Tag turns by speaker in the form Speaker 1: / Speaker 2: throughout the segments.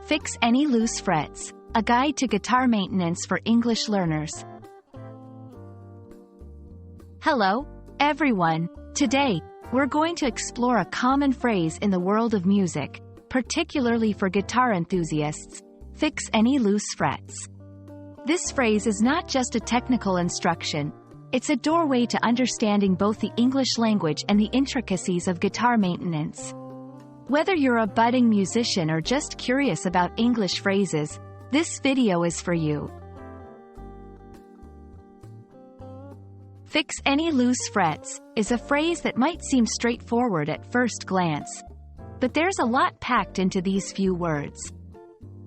Speaker 1: Fix any loose frets. A guide to guitar maintenance for English learners. Hello, everyone. Today, we're going to explore a common phrase in the world of music, particularly for guitar enthusiasts: fix any loose frets. This phrase is not just a technical instruction, it's a doorway to understanding both the English language and the intricacies of guitar maintenance. Whether you're a budding musician or just curious about English phrases, this video is for you. Fix any loose frets is a phrase that might seem straightforward at first glance, but there's a lot packed into these few words.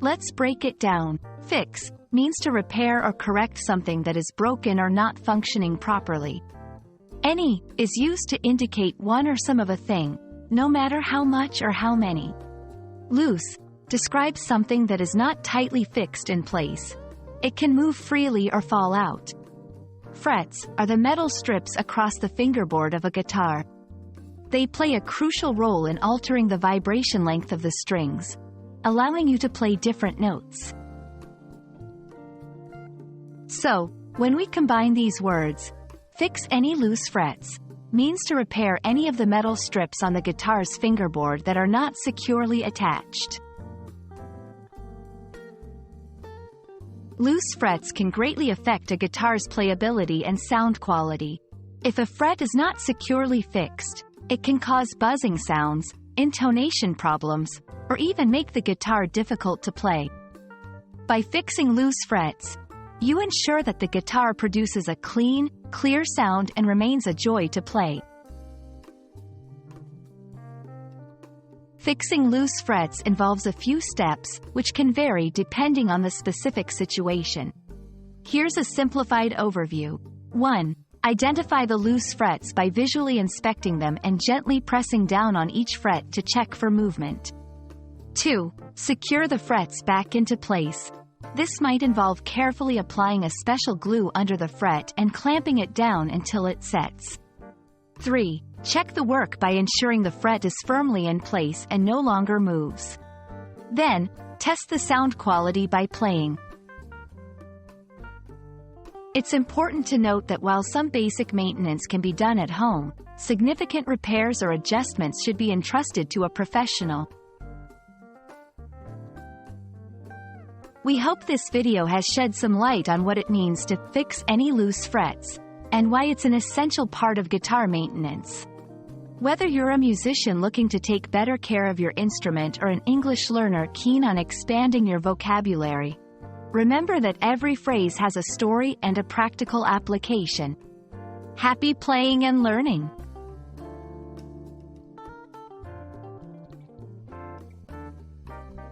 Speaker 1: Let's break it down. Fix means to repair or correct something that is broken or not functioning properly. Any is used to indicate one or some of a thing, no matter how much or how many. Loose describes something that is not tightly fixed in place. It can move freely or fall out. Frets are the metal strips across the fingerboard of a guitar. They play a crucial role in altering the vibration length of the strings, allowing you to play different notes. So, when we combine these words, fix any loose frets means to repair any of the metal strips on the guitar's fingerboard that are not securely attached. Loose frets can greatly affect a guitar's playability and sound quality. If a fret is not securely fixed, it can cause buzzing sounds, intonation problems, or even make the guitar difficult to play. By fixing loose frets, you ensure that the guitar produces a clean, clear sound and remains a joy to play. Fixing loose frets involves a few steps, which can vary depending on the specific situation. Here's a simplified overview. 1. Identify the loose frets by visually inspecting them and gently pressing down on each fret to check for movement. 2. Secure the frets back into place. This might involve carefully applying a special glue under the fret and clamping it down until it sets. 3. Check the work by ensuring the fret is firmly in place and no longer moves. Then, test the sound quality by playing. It's important to note that while some basic maintenance can be done at home, significant repairs or adjustments should be entrusted to a professional. We hope this video has shed some light on what it means to fix any loose frets, and why it's an essential part of guitar maintenance. Whether you're a musician looking to take better care of your instrument or an English learner keen on expanding your vocabulary, remember that every phrase has a story and a practical application. Happy playing and learning!